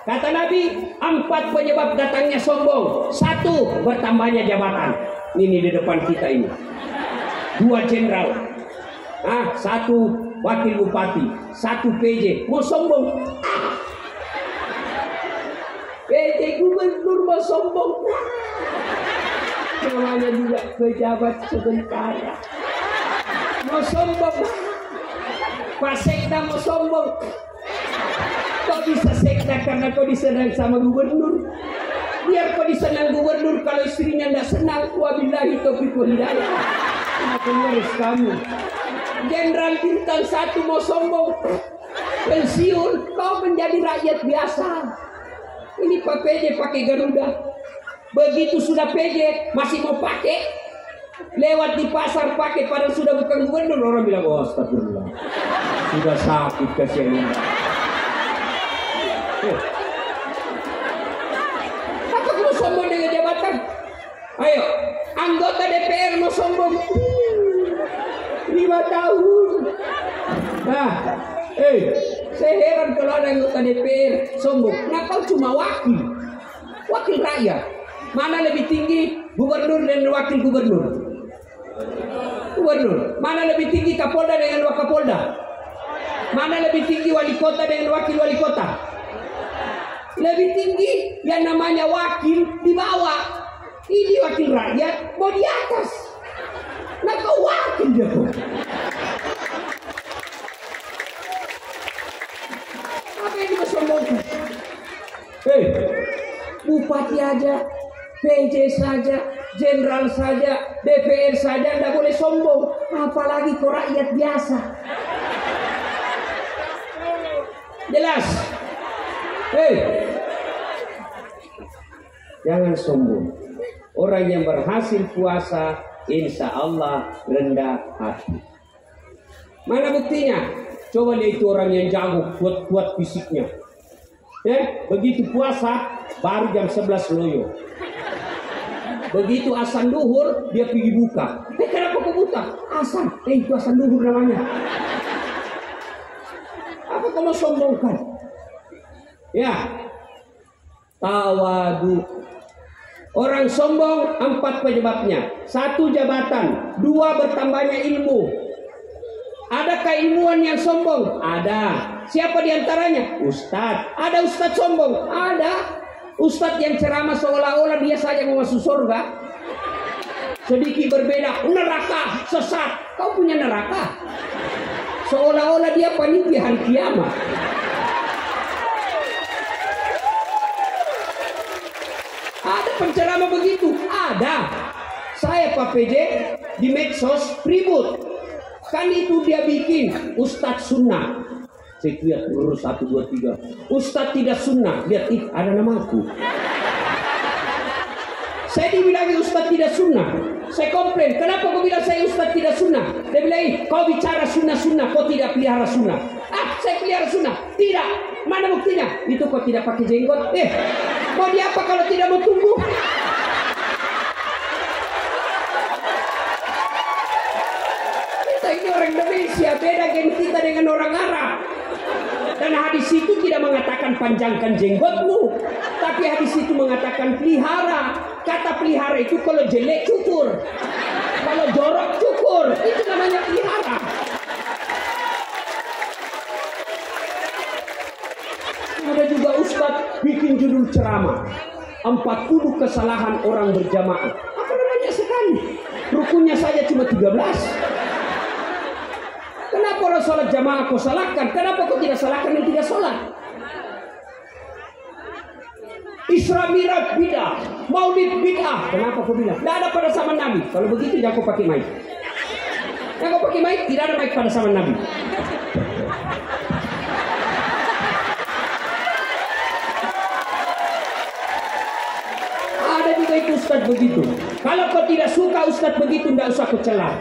Kata Nabi, 4 penyebab datangnya sombong. 1, bertambahnya jabatan. Ini di depan kita ini. 2 jenderal. 1 wakil bupati. 1 PJ. Mau sombong? PJ gubernur mau sombong. Namanya juga pejabat sementara. Mau sombong. Pak Sekda mau sombong. Kau bisa sekda karena kau disenang sama gubernur. Biar kau disenang gubernur, kalau istrinya tidak senang, wabillahi taufiq wal hidayah. Kenapa harus kamu? Jenderal bintang 1 mau sombong, pensiun, kau menjadi rakyat biasa. Ini Pak PJ pakai Garuda. Begitu sudah PJ masih mau pakai, lewat di pasar pakai, padahal sudah bukan gubernur, orang bilang, oh astagfirullah, sudah sakit kasihan. Apa kamu sombong dengan jabatan? Ayo, anggota DPR mau sombong 5 tahun. Nah, saya heran kalau ada anggota DPR sombong. Nah, kau cuma wakil rakyat. Mana lebih tinggi, gubernur dan wakil gubernur? Gubernur. Mana lebih tinggi, Kapolda dengan Wakapolda? Mana lebih tinggi, wali kota dengan wakil wali kota? Lebih tinggi yang namanya wakil di bawah. Ini wakil rakyat mau di atas. Nah, kau wakil dia tuh. Apa yang disombongkan? Bupati aja, PJ saja, jenderal saja, DPR saja tidak boleh sombong, apalagi kau rakyat biasa. Jelas? Jangan sombong. Orang yang berhasil puasa, insya Allah rendah hati. Mana buktinya? Coba lihat itu orang yang jago, kuat-kuat fisiknya. Begitu puasa, baru jam 11 loyo. Begitu azan duhur, dia pergi buka. Kenapa kau buka? Azan. Itu azan duhur namanya. Apa kau mau sombongkan? Ya, tawadu. Orang sombong 4 penyebabnya. 1 jabatan, 2 bertambahnya ilmu. Ada keilmuan yang sombong? Ada. Siapa diantaranya? Ustadz. Ada ustadz sombong? Ada. Ustadz yang ceramah seolah-olah dia saja mau masuk surga. Sedikit berbeda, neraka, sesat. Kau punya neraka? Seolah-olah dia panitia hari kiamat. Ada penceramah begitu? Ada. Saya Pak PJ di medsos ribut. Kan itu dia bikin Ustadz Sunnah. Saya lihat urus 1, 2, 3. Ustadz tidak sunnah. Lihat, ada namaku. Saya dibilang Ustadz tidak sunnah. Saya komplain. Kenapa kau bilang saya Ustadz tidak sunnah? Dia bilang, kau bicara sunnah-sunnah, kau tidak pelihara sunnah. Saya pelihara sunnah. Tidak. Mana buktinya? Itu kau tidak pakai jenggot. Mau diapa kalau tidak mau tumbuh? Indonesia, beda geng kita dengan orang Arab. Dan hadis itu tidak mengatakan panjangkan jenggotmu, tapi hadis itu mengatakan pelihara. Kata pelihara itu kalau jelek cukur, kalau jorok cukur, itu namanya pelihara. Ada juga ustadz bikin judul ceramah 40 kesalahan orang berjamaah. Apa namanya sekali? Rukunnya saja cuma 13. Kenapa orang sholat jamaah kau salahkan? Kenapa kau tidak salahkan yang tidak sholat? Isra Mi'raj bid'ah, Maulid bid'ah. Kenapa kau bilang? Tidak ada pada zaman Nabi. Kalau begitu jangan kau pakai mic. Yang kau pakai mic, tidak ada mic pada zaman Nabi. Ada juga itu ustadz begitu. Kalau kau tidak suka ustadz begitu, tidak usah kau celah.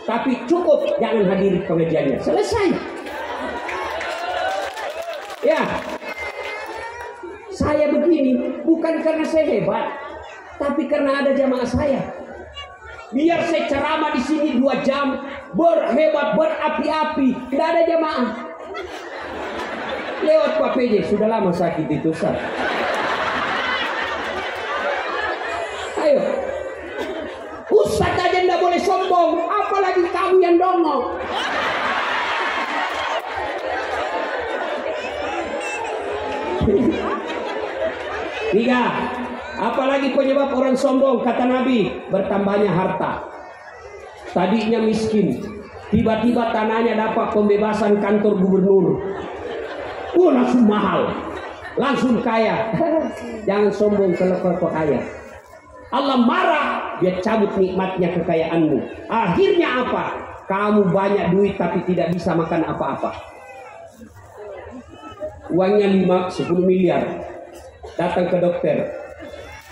Tapi cukup jangan hadiri pengajiannya. Selesai. Ya. Saya begini bukan karena saya hebat, tapi karena ada jamaah saya. Biar saya ceramah di sini 2 jam, berhebat, berapi-api, tidak ada jamaah. Lewat Pak PJ, sudah lama sakit itu, Ustaz. Ayo. Ustaz aja tidak boleh sombong, apalagi kamu yang dongong. Tiga, apalagi penyebab orang sombong, kata Nabi, bertambahnya harta. Tadinya miskin, tiba-tiba tanahnya dapat pembebasan kantor gubernur. Langsung mahal, langsung kaya. Jangan sombong kalau kau kaya. Allah marah, dia cabut nikmatnya kekayaanmu. Akhirnya apa? Kamu banyak duit tapi tidak bisa makan apa-apa. Uangnya 5-10 miliar. Datang ke dokter.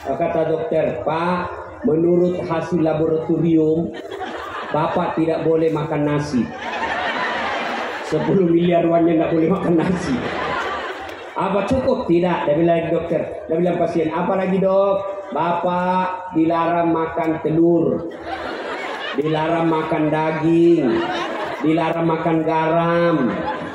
Kata dokter, Pak, menurut hasil laboratorium, Bapak tidak boleh makan nasi. 10 miliar uangnya tidak boleh makan nasi. Apa cukup? Tidak. Dia bilang dokter. Dia bilang pasien, apa lagi dok? Bapak dilarang makan telur, dilarang makan daging, dilarang makan garam,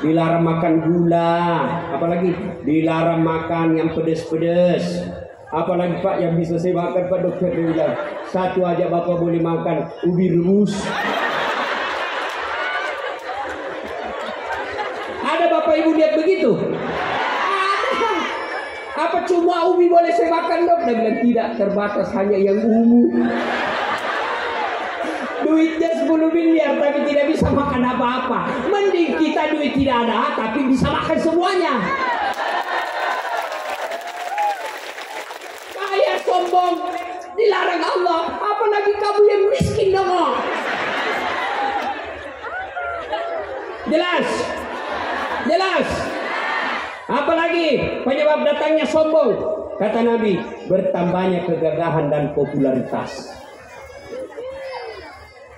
dilarang makan gula, apalagi dilarang makan yang pedas-pedas. Apalagi Pak yang bisa saya makan, Pak dokter? Dia bilang, satu aja Bapak boleh makan, ubi rebus. Ada Bapak Ibu lihat begitu? Apa cuma ubi boleh saya makan dok? Dia bilang tidak, terbatas hanya yang ungu. Duitnya 10 miliar tapi tidak bisa makan apa-apa. Mending kita duit tidak ada tapi bisa makan semuanya. Kaya sombong, dilarang Allah. Apalagi kamu yang miskin dong. Jelas? Jelas? Apalagi penyebab datangnya sombong? Kata Nabi, bertambahnya kegagahan dan popularitas.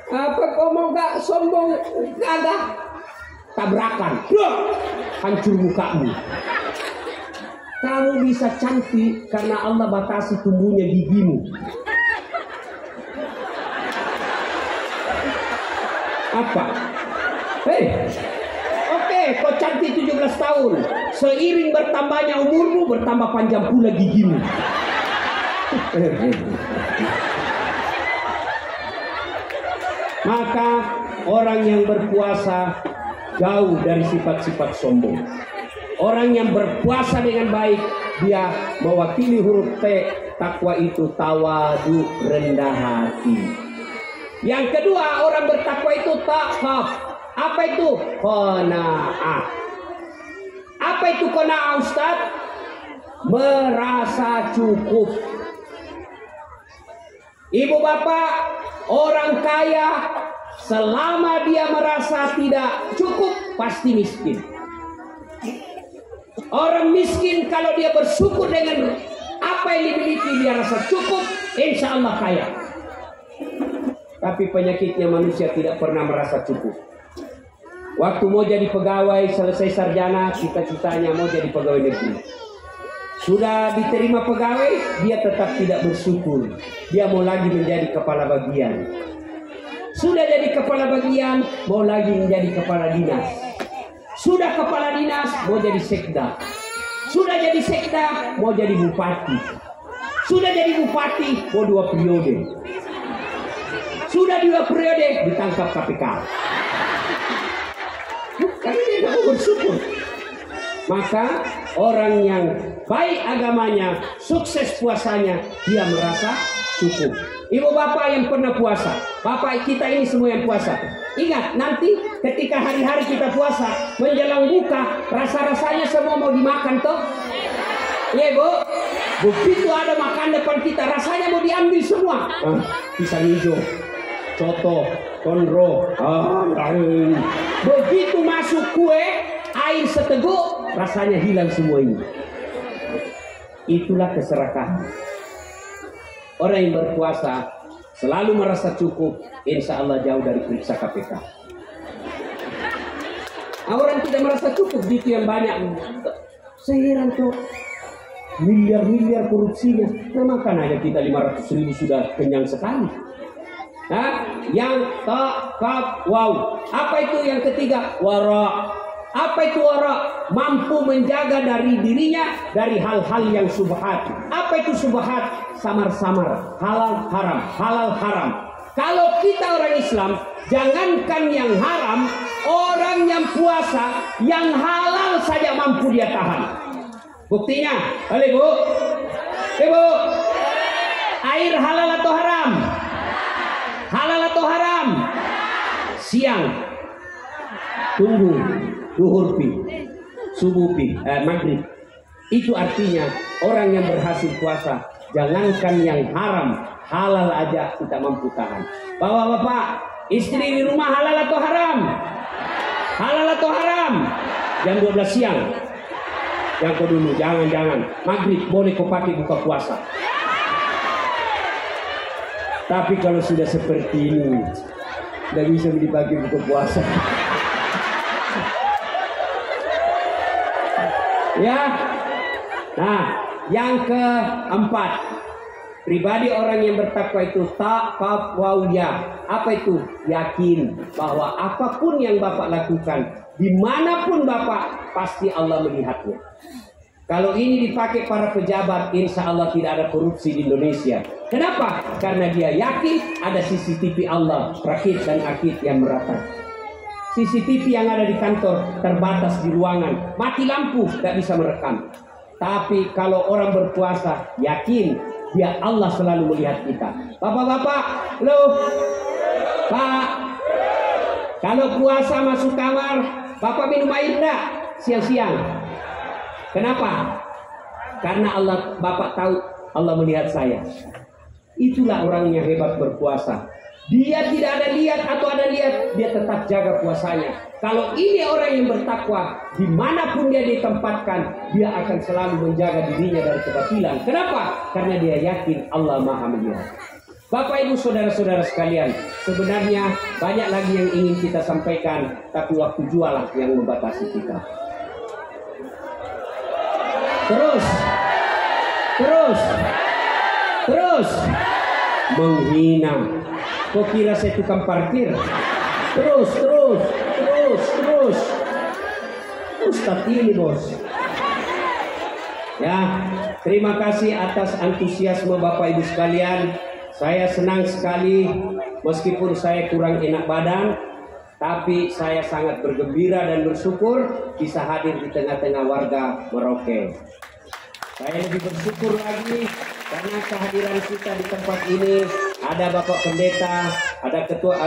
Apa kau mau gak sombong, gagah? Tabrakan, hancur mukamu. Kamu bisa cantik karena Allah batasi tumbuhnya gigimu. Apa? Hei, oke, kau cantik 17 tahun. Seiring bertambahnya umurmu, bertambah panjang pula gigimu. Maka orang yang berpuasa jauh dari sifat-sifat sombong. Orang yang berpuasa dengan baik, dia mewakili huruf T. Takwa itu tawadu, rendah hati. Yang kedua, orang bertakwa itu takhaf. Apa itu? Qanaah. Apa itu qanaah, Ustaz? Merasa cukup. Ibu bapak, orang kaya selama dia merasa tidak cukup pasti miskin. Orang miskin kalau dia bersyukur dengan apa yang dimiliki, dia rasa cukup, insya Allah kaya. Tapi penyakitnya manusia tidak pernah merasa cukup. Waktu mau jadi pegawai, selesai sarjana, cita-citanya mau jadi pegawai negeri. Sudah diterima pegawai, dia tetap tidak bersyukur. Dia mau lagi menjadi kepala bagian. Sudah jadi kepala bagian, mau lagi menjadi kepala dinas. Sudah kepala dinas, mau jadi sekda. Sudah jadi sekda, mau jadi bupati. Sudah jadi bupati, mau 2 periode. Sudah 2 periode, ditangkap KPK. Karena dia tidak bersyukur. Maka orang yang baik agamanya, sukses puasanya, dia merasa cukup. Ibu bapak yang pernah puasa, bapak kita ini semua yang puasa. Ingat, nanti ketika hari-hari kita puasa, menjelang buka, rasa-rasanya semua mau dimakan toh? Iya bu, begitu ada makan depan kita, rasanya mau diambil semua. Pisang hijau, coto, konro, begitu masuk kue, air seteguk, rasanya hilang semua ini. Itulah keserakahan. Orang yang berpuasa selalu merasa cukup, insya Allah jauh dari periksa KPK. Orang tidak merasa cukup, itu yang banyak. Saya heran tuh, miliar-miliar korupsinya. Nah, makan aja kita 500.000 sudah kenyang sekali. Nah, yang wow. Apa itu yang ketiga? Wara. Apa itu wara? Mampu menjaga dari dirinya dari hal-hal yang subhat. Apa itu subhat? Samar-samar, halal haram, halal haram. Kalau kita orang Islam, jangankan yang haram, orang yang puasa, yang halal saja mampu dia tahan. Buktinya, boleh bu? Ibu, air halal atau haram? Halal atau haram? Siang, tunggu, duhur pi, subuh pi, maghrib. Itu artinya orang yang berhasil puasa, jangankan yang haram, halal aja kita mampu tahan. Bapak-bapak, istri di rumah halal atau haram? Halal atau haram? Jam 12 siang. Yang kau dulu, jangan. Maghrib boleh kau pakai buka puasa. Tapi kalau sudah seperti ini, tidak bisa dipakai buka puasa. Ya. Nah, yang keempat, pribadi orang yang bertakwa itu taqwawiyah. Apa itu? Yakin bahwa apapun yang Bapak lakukan, dimanapun Bapak, pasti Allah melihatnya. Kalau ini dipakai para pejabat, insya Allah tidak ada korupsi di Indonesia. Kenapa? Karena dia yakin ada CCTV Allah, rakit dan akid yang merata. CCTV yang ada di kantor terbatas di ruangan, mati lampu tidak bisa merekam. Tapi kalau orang berpuasa, yakin dia Allah selalu melihat kita. Bapak-bapak, loh, Pak, kalau puasa masuk kamar, Bapak minum air enggak siang-siang? Kenapa? Karena Allah, Bapak tahu Allah melihat saya. Itulah orang yang hebat berpuasa. Dia tidak ada lihat atau ada lihat, dia tetap jaga puasanya. Kalau ini orang yang bertakwa, dimanapun dia ditempatkan, dia akan selalu menjaga dirinya dari kebatilan. Kenapa? Karena dia yakin Allah Maha melihat. Bapak Ibu saudara-saudara sekalian, sebenarnya banyak lagi yang ingin kita sampaikan, tapi waktu jualah yang membatasi kita. Terus menghina. Kok kira saya tukang parkir? Terus. Ustaz ini bos. Ya, terima kasih atas antusiasme Bapak Ibu sekalian. Saya senang sekali, meskipun saya kurang enak badan, tapi saya sangat bergembira dan bersyukur bisa hadir di tengah-tengah warga Merauke. Saya lebih bersyukur lagi karena kehadiran kita di tempat ini. Ada Bapak Pendeta, ada Ketua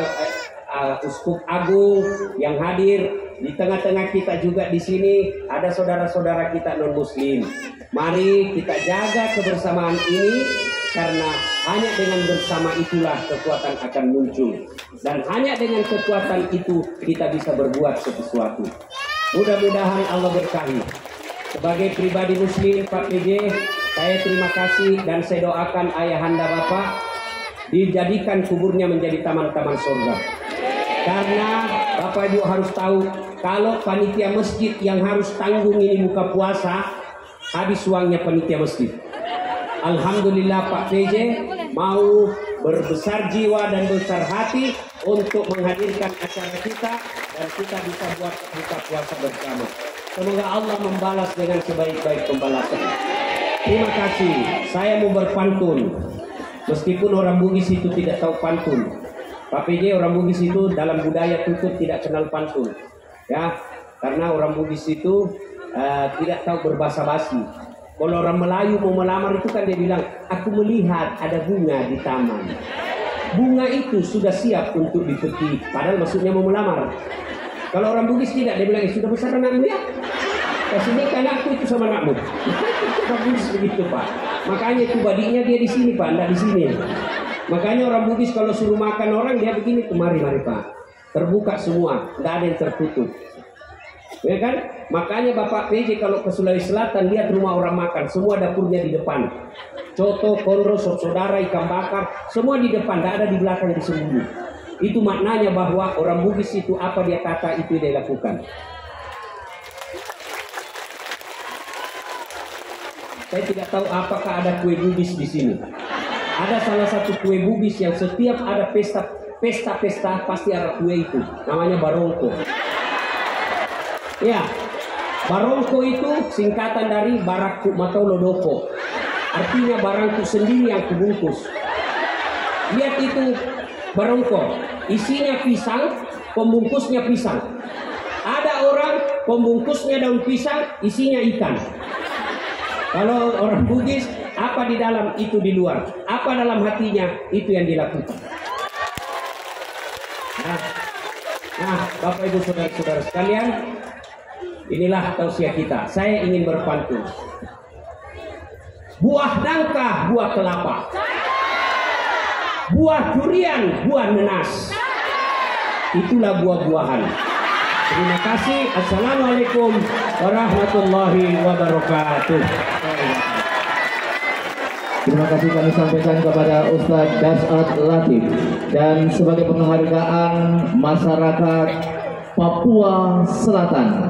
Uskup Agung yang hadir. Di tengah-tengah kita juga di sini ada saudara-saudara kita non-Muslim. Mari kita jaga kebersamaan ini, karena hanya dengan bersama itulah kekuatan akan muncul. Dan hanya dengan kekuatan itu kita bisa berbuat sesuatu. Mudah-mudahan Allah berkahi. Sebagai pribadi Muslim Pak PJ, saya terima kasih dan saya doakan ayahanda Bapak dijadikan kuburnya menjadi taman-taman surga. Karena Bapak Ibu harus tahu, kalau panitia masjid yang harus tanggung ini buka puasa, habis uangnya panitia masjid. Alhamdulillah Pak PJ mau berbesar jiwa dan besar hati untuk menghadirkan acara kita dan kita bisa buat buka puasa bersama. Semoga Allah membalas dengan sebaik-baik pembalasan. Terima kasih. Saya mau berpantun. Meskipun orang Bugis itu tidak tahu pantun. Pak PJ, orang Bugis itu dalam budaya tutur tidak kenal pantun. Ya, karena orang Bugis itu tidak tahu berbahasa basi. Kalau orang Melayu mau melamar itu kan dia bilang, aku melihat ada bunga di taman. Bunga itu sudah siap untuk dipetik, padahal maksudnya mau melamar. Kalau orang Bugis tidak, dia bilang, sudah besar anakmu ya? Kasih nikah anakku itu sama anakmu. Orang Bugis begitu Pak. Makanya itu badinya dia di sini Pak, tidak di sini. Makanya orang Bugis kalau suruh makan orang dia begini, mari Pak. Terbuka semua, tidak ada yang tertutup. Ya kan? Makanya Bapak PJ kalau ke Sulawesi Selatan lihat rumah orang makan, semua dapurnya di depan. Coto, kondro, sop saudara, ikan bakar, semua di depan, tidak ada di belakang disembunyi. Itu maknanya bahwa orang Bugis itu apa dia kata itu dia lakukan. Saya tidak tahu apakah ada kue Bugis di sini. Ada salah satu kue Bugis yang setiap ada pesta pasti ada kue itu, namanya barongko. Ya, barongko itu singkatan dari barakku matau lodoko. Artinya barangku sendiri yang kubungkus. Lihat itu barongko, isinya pisang, pembungkusnya pisang. Ada orang pembungkusnya daun pisang, isinya ikan. Kalau orang Bugis, apa di dalam itu di luar, apa dalam hatinya itu yang dilakukan. Nah, Bapak Ibu saudara-saudara sekalian, inilah tausiah kita. Saya ingin berpantun. Buah nangka, buah kelapa. Buah durian, buah nenas. Itulah buah-buahan. Terima kasih. Assalamualaikum warahmatullahi wabarakatuh. Terima kasih kami sampaikan kepada Ustadz Das'ad Latif. Dan sebagai penghargaan masyarakat Papua Selatan.